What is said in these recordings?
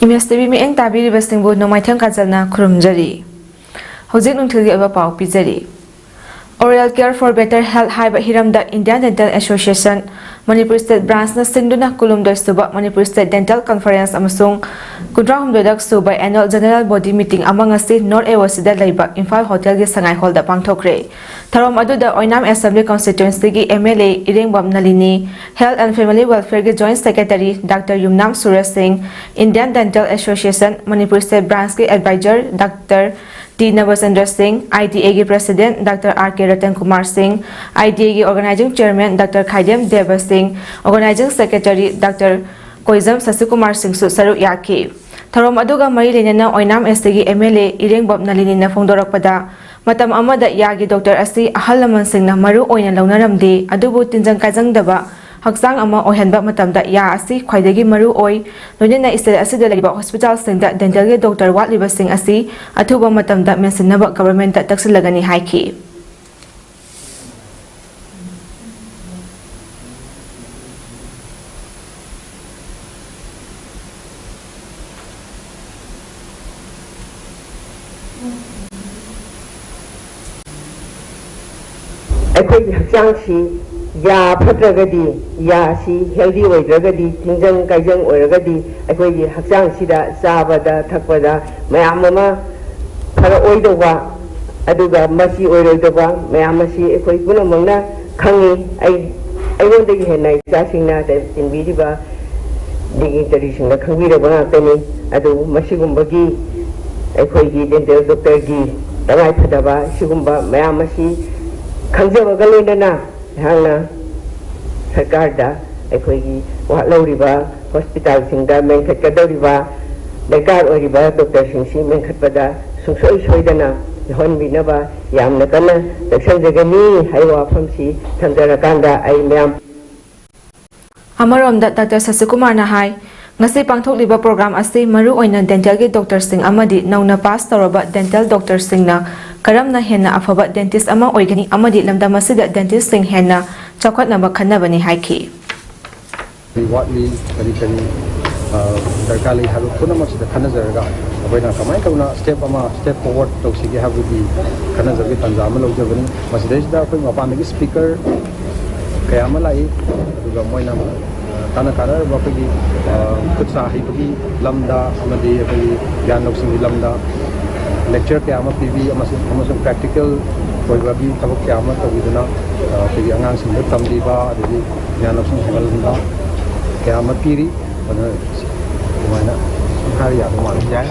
MSTV mieng tabiribasingbu nomaithang kajalna khurumjari. Hojik nungthilgi oiba pau pijari. Oral Care for Better Health haiba hiramda Indian Dental Association Manipur State Branch na singduna kulumdoi suba Manipur State Dental Conference amasung kudrahumdoidak suba Annual General Body Meeting amang asi North Awasida laiba Imphal Hotel gi Sangai Hall da pangthokre. Tharom aduda Oinam Assembly Constituency gi MLA Irengbam Nalini, Health and Family Welfare gi Joint Secretary Dr. Yumnam Suresh Singh, Indian Dental Association Manipur State Branch gi Advisor Dr. T. Navasendra Singh, IDA gi President Dr. R.K. Ratan Kumar Singh, IDA gi Organizing Chairman Dr. Khaidem Deva Singh, Organizing Secretary Dr. Koizam Sasikumar Singh su saru yaki. Tharom aduga mari lenana Oinam ST gi MLA Irengbam Nalini na phongdorakpada matam amada yagi Dr. asi ahal laman Singh na maru oina launaramdi adubu tinjang kajangdaba Haksang ama oihanba matamda ya asi khwaidagi maru oi loinena istel asida laiba hospital singda dental ge doctor watliba sing asi athuba matamda mensinaba government ta taksilagani haiki akhoi haksang si ya phatragadi ya si healthy oidragadi tingjang kaijang oiragadi akhoi haksang sida sabada thakpada mayam ama phara oidoba aduga masi oiroidoba mayam asi akhoi punamangna khangi ai wondagi henai jasingna da invidiba digi tradition da khangiraba tani adu masigumbagi akhoi gi dental doctor gi tangai phadaba sigumba mayam asi khangjabaga loinana hangna sarkarda akhoi wahloriba hospital singda menkhatkadoriba dakar oriba doctor singsi menkhatpada sungsoi soidana honbinaba yamna kana daksanjagani haiwa famsi thamjarakanda ai myam Amarom Dr. Sasikumar na hai ngasi pangthokliba program asi maru oina dental gi doctor sing amadi nauna pass tawraba dental doctor sing na karamna henna afaba dentist ama oigani amadi lamda masida dentist sing henna chakhatnaba khanabani haiki watli kari darkali halu punamasida khanajaraga abaina kamai kauna step forward toksigi habudi khanajagi tanjama lojabani masidesda koi mapandagi speaker kayama lai aduga moina tana karar bapagi kutsa hibagi lamda amadi abagi gyan loksing lamda lecture kayama pv amasung practical koibabi tabuk kayama tawiduna pagi angang singda tamdiba adagi gyan loksing himalunda kayama piri wana mana hari ya mana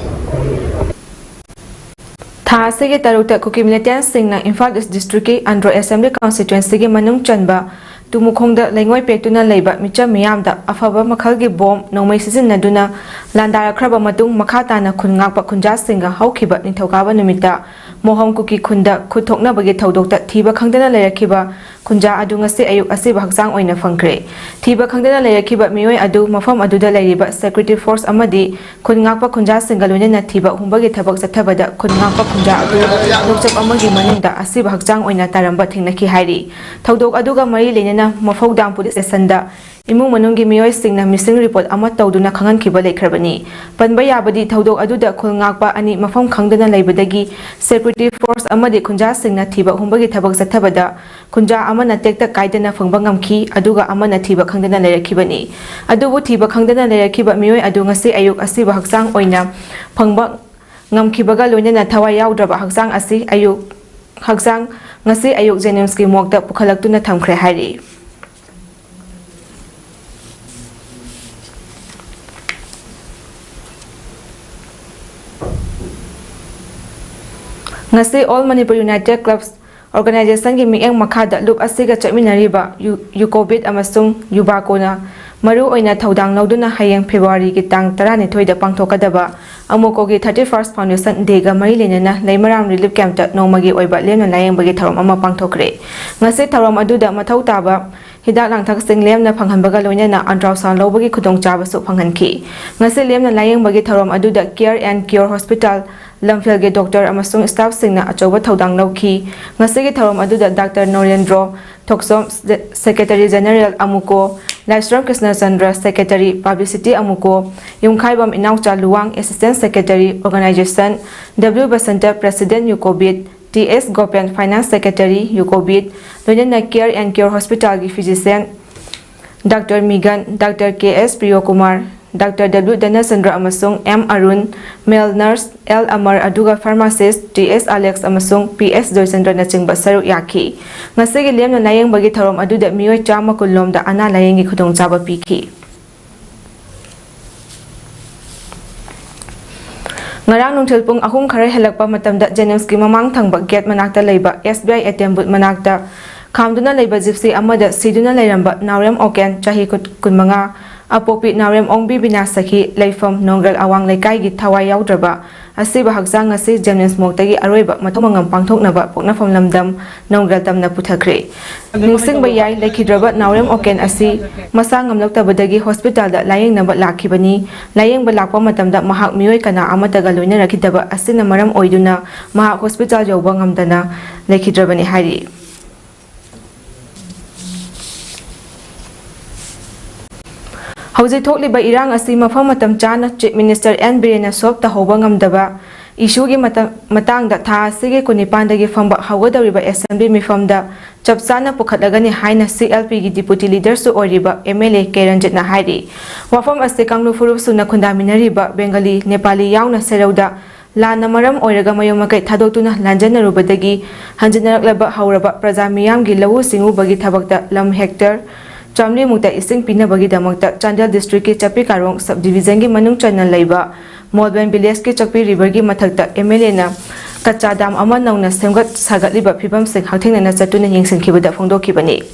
Tha sege tarukta Kukimilatian Singh na Imphal East District ki Andro Assembly Constituency gi manung chanba tumukhongda lengoi pektuna leiba micha miyamda afaba makhalgi bom nongmai sijinnaduna landarakraba matung makhatana khungakpa khunja singa haukhiba nithokaba numita mohom kuki khunda khuthoknabagi thodokta thiba khangdana leirakhiba khunja adu ngasi ayuk asiba haksang oina phangkre thiba khangdana leirakhiba mioi adu mafam aduda leiriba security force amadi khungakpa khunja singa loinena thiba humbagi thabak chathabada khungakpa khunja adu nokchap amagi maningda asiba haksang oina taramba thingnaki hairi thodok aduga mari leina Mafaudam Police Station da imung manunggi miyoi singna missing report ama tawduna khangan khiba lekhrabani panba yabadi thodok aduda khulngakpa ani mafam khangdana leibadagi security force amadi khunja singna thiba humbagi thabak chathabada khunja amana tekta kaidana phangba ngamkhi aduga amana thiba khangdana leirakhibani adubu thiba khangdana leirakhiba miyoi adu ngasi ayuk asiba haksang oina phangba ngamkhibaga loinena thawai yaudraba haksang asi ayuk haksang ngasi ayuk Jennings ki mokta pukhalaktuna thamkhre hairi ngasi All Manipur United Clubs Organization gi mieng makhada loop asiga chaminariba Yukobit amasung Yubakona maru oina thodang lauduna hayeng February gi tang 12 da pangthokadaba amuko gi 31st Foundation Day ga mari lenana Leimaram Relief Camp ta nomagi oiba lemna layeng bagi tharom ama pangthokre ngasi tharom aduda mathau taba hidak langthak sing lemna phanghanbaga loinana ultrasound lobagi khudong chaba su phanghanki ngasi lemna layeng bagi tharom aduda Care and Cure Hospital Lamphel ge doctor amasung staff singna achoba thodang lawki ngasi gi tharom aduda Dr. Norendro Thoksom Secretary General Amuko Laisram Krishna Chandra Secretary Publicity Amuko, Yumkhaibam Inaucha Luang Assistant Secretary Organization, W Basanta President Yukobit, T.S. Gopen Finance Secretary Yukobit, Loyana Care and Cure Hospital Physician, Dr. Migan, Dr. K.S. Priyokumar, Dr. W. Dhanasandra Amasung, M. Arun, Male Nurse, L. Amar Aduga Pharmacist, T.S. Alex Amasung, P.S. Joysandra Nachingba Saru Yaki. Ngasigi lem na layang bagi tharom aduda miyoy chama kulom da ana layangi khudong chaba piki. Ngarang nungthil pung ahum khare helakpa matamda Jennings ki mamang thangba gate manakta leiba SBI ATM booth manakta khamduna leiba gypsy amada siduna leiramba Naurem Oken chahi kunmanga Apopi Naurem Ongbi Binasaki Leifam Nongral Awang Lekai gi thawai yaudraba asiba hakjang asi Jennings moktagi aroiba mathomangam pangthoknaba poknafam lamdam Nongral tamna puthakre ningsing bayai lekhidraba Naurem Oken asi masa ngamloktabadagi hospital da layengnaba lakhibani layengba lakpa matamda mahak miyoi kana amataga loina rakhidaba asina maram oiduna mahak hospital yauba ngamdana lekhidrabani hari Hauzi thokliba irang asi mafam matam chana Chief Minister N. Birena Sop tahoba ngamdaba issue gi matangda tha asigi kunipandagi famba haugadawriba assembly mifamda chapchana pukhatlagani haina CLP gi deputy leader su oriba MLA Keranjit na hairi wafam ase kanglu furup su na khundaminariba Bengali Nepali yauna serauda lana maram oiraga mayomakai thadoktuna lanjanarubadagi hanjinaraklaba hauraba praja miyamgi lawu singu bagi thabakta lam hector Chamli Mukta Ising Pina Bagi Damakta Chandel District ki Chapi Karong Subdivision ki Manung Channel Laiba Molben Village ki Chapi River ki Mathakta MLA na Kachadam ama nauna semgat sagatliba phibam sing hakthengna na chatuna yengsinkhibada phongdokhibani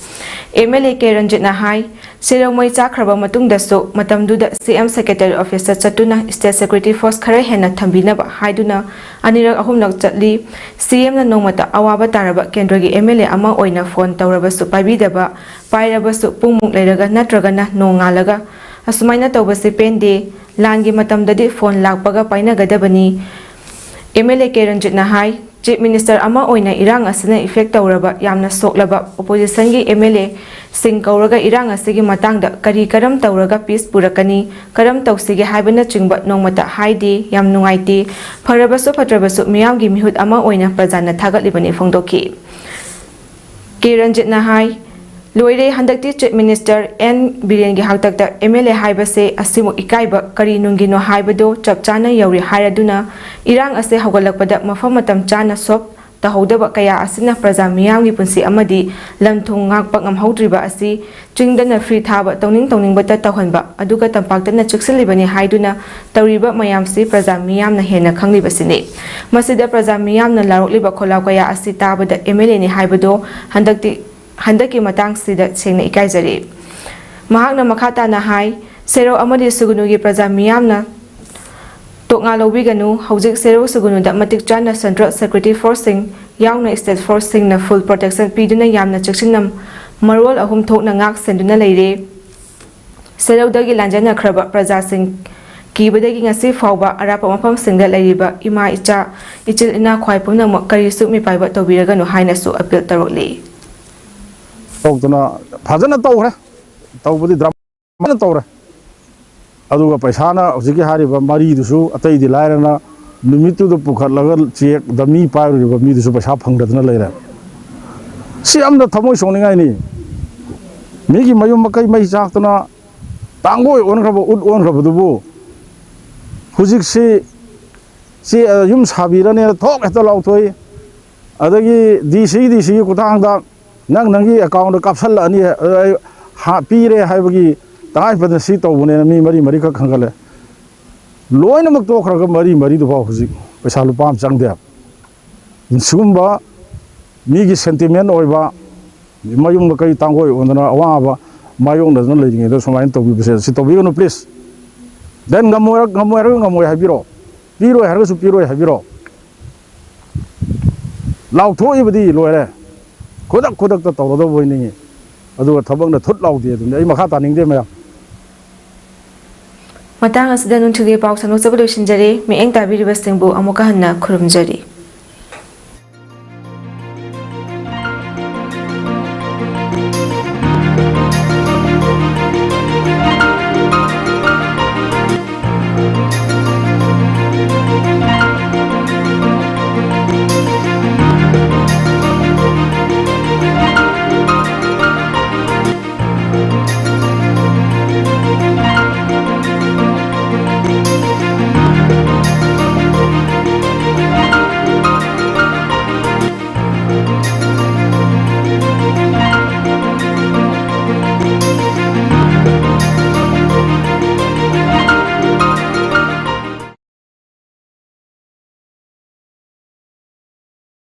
MLA Keranjit na hai Siromoi chakraba matungda so matamduda CM Secretary Officer chatuna State Secretary Force khare hena thambinaba haiduna anirak ahumnak chatli CM na nongmata awaba taraba kendragi MLA ama oina phone tawrabasu paibidaba pairabasu pungmuk leiraga natragana nongalaga asumaina tawbase pende langi matamdadi phone lakpaga painagadabani MLA Keranjit na hai Chief Minister ama oina irang asina effect tawraba yamna soklaba opposition gi MLA sing kauraga irang asigi matangda kari karam tawraga peace purakani karam tawsigi haibana chingba nongmata haidi yam nungaiti pharabasu phatrabasu miyam gi mihut ama oina prajana thagatlibani phongdoki Keranjit na hai Loire handakti Chief Minister N. Biren gi haktakta MLA haibase asimu ikaiba kari nungino haibado chapchana yauri hairaduna irang ase haugalakpada mafam matam chana sop tahodaba kaya asina praja miyam gi punsi amadi lamthung ngakpa ngamhaudriba asi chingdana free thaba tawning bata tawhanba aduga tampaktana chiksilibani haiduna tawriba mayamsi praja miyam na hena khanglibasini masida praja miyam na larokliba khola kaya asi tabada MLA ni haibado handaki matang sida sengna ikaijari mahakna makhata na hai sero amadi sugunugi praja miyamna toknga lobiganu haujik sero sugunu da matik chana Central Secretary Forcing yauna State Forcing na full protection piduna yamna chaksinam marwal ahum thokna ngak senduna leire sero dagi lanjana khraba praja sing kibadagi ngasi fawba arapa mafam singda leiriba ima icha ichil ina khwai pumna karisu mi paiba tobiraga no haina su appeal tarokli tawtuna fajana tawre tawbudi drama tawre aduga paisana hojiki hariba mari dusu atai di lairana numitu do pukhatlaga check dami pairiba mi dusu paisa phangdadna leira si amda thamoi songningai ni migi mayum makai mai chaktuna tangoi ongraba ut ongraba dubu hujik si yum sabirane thok heta lauthoi adagi DC kutangda nangi account kapsal ani ha pire haibagi tai padan si tawune mi mari ka khangale loina mak to khraga mari du ba huji paisa lupam changde sumba mi gi sentiment oiba mayung kai tangoi ondana awa mayung da nan leing do somain to bi si to bi no please then ngamoy habiro piro harga su piro habiro law tho ibadi loire kodak ta tawro boiningi aduga thabakna thut laudi adun ai makha taning de maya matang asida nun thugi pauk sanu sabalo shinjari mi eng tabiri basingbu amuka hanna khurumjari